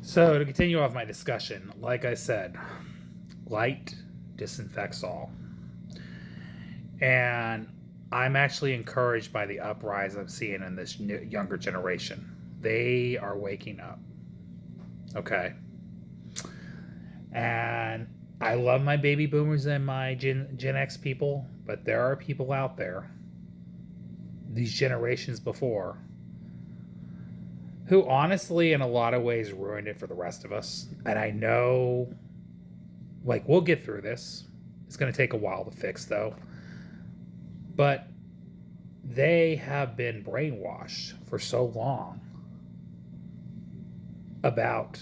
So, to continue off my discussion, like I said, light disinfects all. And I'm actually encouraged by the uprise I'm seeing in this younger generation. They are waking up. Okay. And I love my baby boomers and my Gen X people, but there are people out there, these generations before, who honestly, in a lot of ways, ruined it for the rest of us. And I know, like, we'll get through this. It's going to take a while to fix, though. But they have been brainwashed for so long about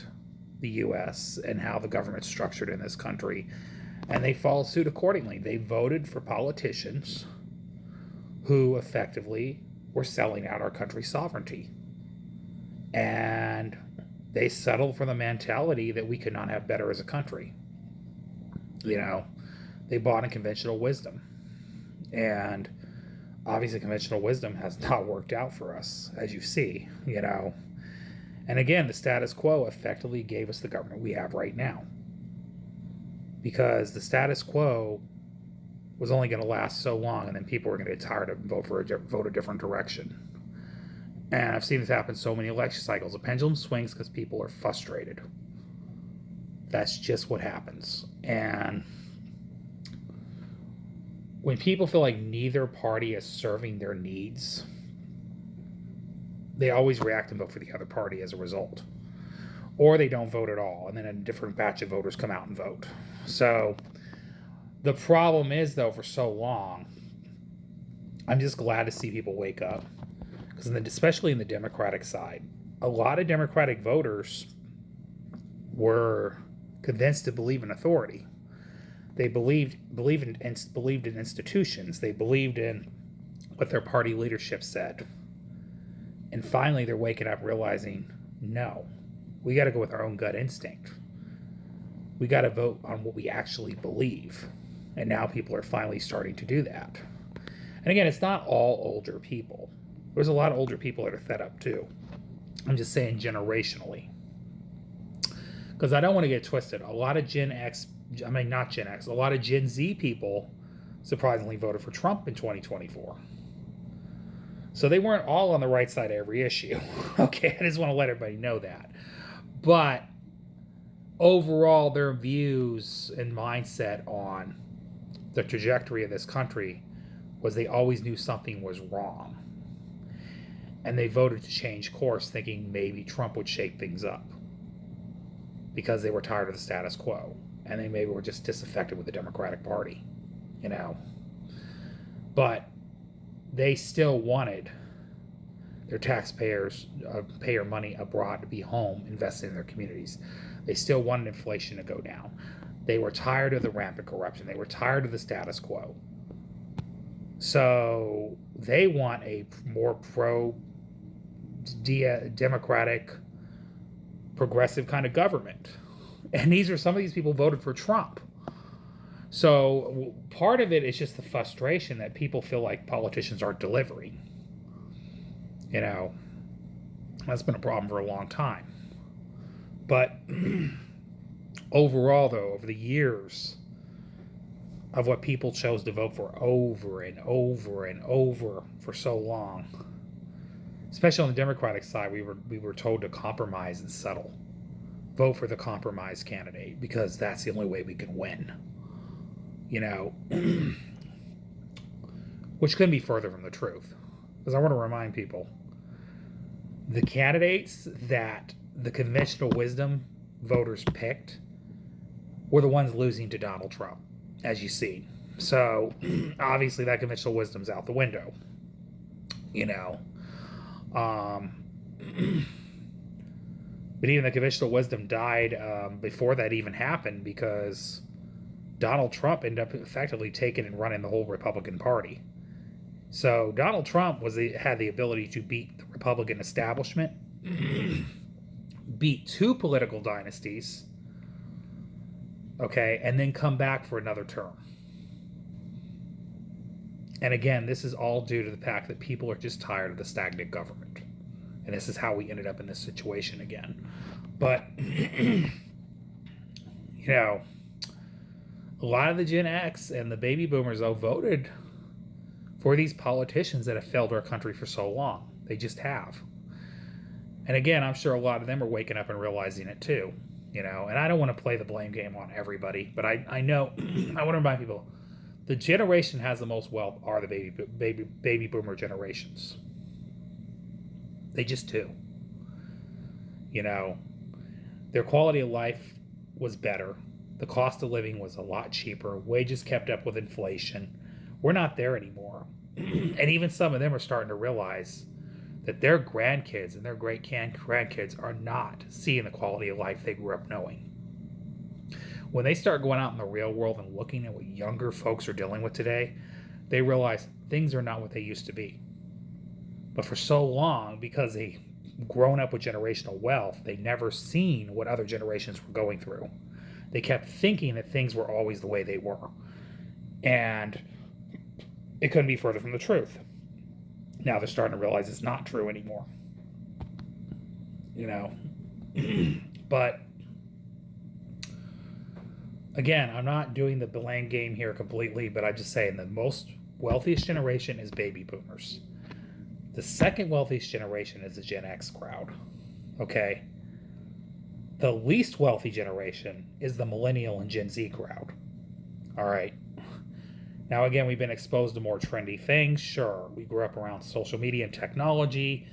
the U.S. and how the government's structured in this country. And they follow suit accordingly. They voted for politicians who effectively were selling out our country's sovereignty. And they settled for the mentality that we could not have better as a country. You know, they bought in conventional wisdom. And obviously, conventional wisdom has not worked out for us, as you see, you know. And again, the status quo effectively gave us the government we have right now. Because the status quo was only going to last so long, and then people were going to get tired of vote a different direction. And I've seen this happen so many election cycles. The pendulum swings because people are frustrated. That's just what happens. And when people feel like neither party is serving their needs, they always react and vote for the other party as a result. Or they don't vote at all, and then a different batch of voters come out and vote. So the problem is, though, for so long, I'm just glad to see people wake up. Because especially in the Democratic side, a lot of Democratic voters were convinced to believe in authority. They believed in institutions. They believed in what their party leadership said. And finally, they're waking up realizing, no, we got to go with our own gut instinct. We got to vote on what we actually believe. And now people are finally starting to do that. And again, it's not all older people. There's a lot of older people that are fed up too. I'm just saying generationally. Because I don't want to get twisted. A lot of not Gen X, a lot of Gen Z people surprisingly voted for Trump in 2024. So they weren't all on the right side of every issue. Okay, I just want to let everybody know that. But overall, their views and mindset on the trajectory of this country was they always knew something was wrong. And they voted to change course thinking maybe Trump would shake things up because they were tired of the status quo. And they maybe were just disaffected with the Democratic Party, you know. But they still wanted their payer money abroad to be home, invested in their communities. They still wanted inflation to go down. They were tired of the rampant corruption. They were tired of the status quo. So they want a more democratic, progressive kind of government. And some of these people voted for Trump. So part of it is just the frustration that people feel like politicians aren't delivering. You know, that's been a problem for a long time. But overall, though, over the years of what people chose to vote for over and over and over for so long, especially on the Democratic side, we were told to compromise and settle. Vote for the compromise candidate because that's the only way we can win. You know, which couldn't be further from the truth. Because I want to remind people, the candidates that the conventional wisdom voters picked were the ones losing to Donald Trump, as you see. So, obviously, that conventional wisdom's out the window. You know. But even the conventional wisdom died before that even happened because Donald Trump ended up effectively taking and running the whole Republican Party. So Donald Trump had the ability to beat the Republican establishment, beat two political dynasties, okay, and then come back for another term. And again, this is all due to the fact that people are just tired of the stagnant government. And this is how we ended up in this situation again. But, you know, a lot of the Gen X and the baby boomers, though, voted for these politicians that have failed our country for so long. They just have. And again, I'm sure a lot of them are waking up and realizing it too. You know, and I don't want to play the blame game on everybody, but I know, I want to remind people, the generation has the most wealth are the baby boomer generations. They just do. You know, their quality of life was better. The cost of living was a lot cheaper. Wages kept up with inflation. We're not there anymore. And even some of them are starting to realize that their grandkids and their great grandkids are not seeing the quality of life they grew up knowing. When they start going out in the real world and looking at what younger folks are dealing with today, they realize things are not what they used to be. But for so long, because they've grown up with generational wealth, they never seen what other generations were going through. They kept thinking that things were always the way they were. And it couldn't be further from the truth. Now they're starting to realize it's not true anymore. You know? But again, I'm not doing the blame game here completely, but I'm just saying the most wealthiest generation is baby boomers. The second wealthiest generation is the Gen X crowd. Okay? The least wealthy generation is the millennial and Gen Z crowd. All right? Now, again, we've been exposed to more trendy things. Sure, we grew up around social media and technology.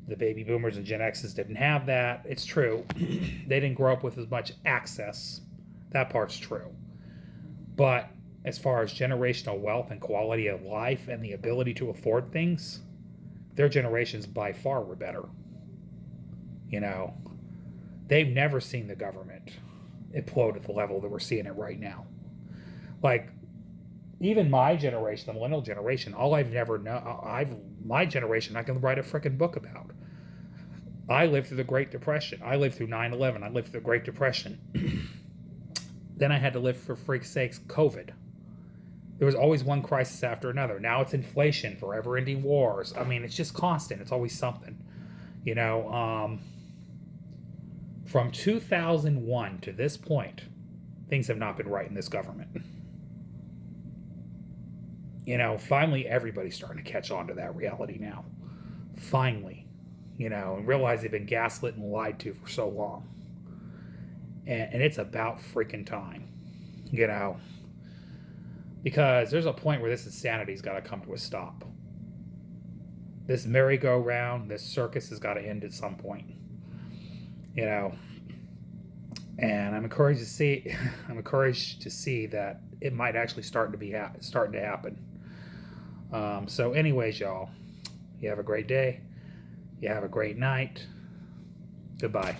The baby boomers and Gen X's didn't have that. It's true. They didn't grow up with as much access. That part's true. But as far as generational wealth and quality of life and the ability to afford things, their generations by far were better. You know, they've never seen the government implode at the level that we're seeing it right now. Like, even my generation, the millennial generation, all I've never known, my generation, I can write a freaking book about. I lived through the Great Depression. I lived through 9/11. I lived through the Great Depression. Then I had to live, for freak's sakes, COVID. There was always one crisis after another. Now it's inflation, forever-ending wars. I mean, it's just constant. It's always something. You know, from 2001 to this point, things have not been right in this government. You know, finally everybody's starting to catch on to that reality now. Finally. You know, and realize they've been gaslit and lied to for so long. And it's about freaking time. You know. Because there's a point where this insanity's got to come to a stop. This merry-go-round, this circus has got to end at some point. You know. And I'm encouraged to see that it might actually starting to happen. So anyways, y'all, you have a great day. You have a great night. Goodbye.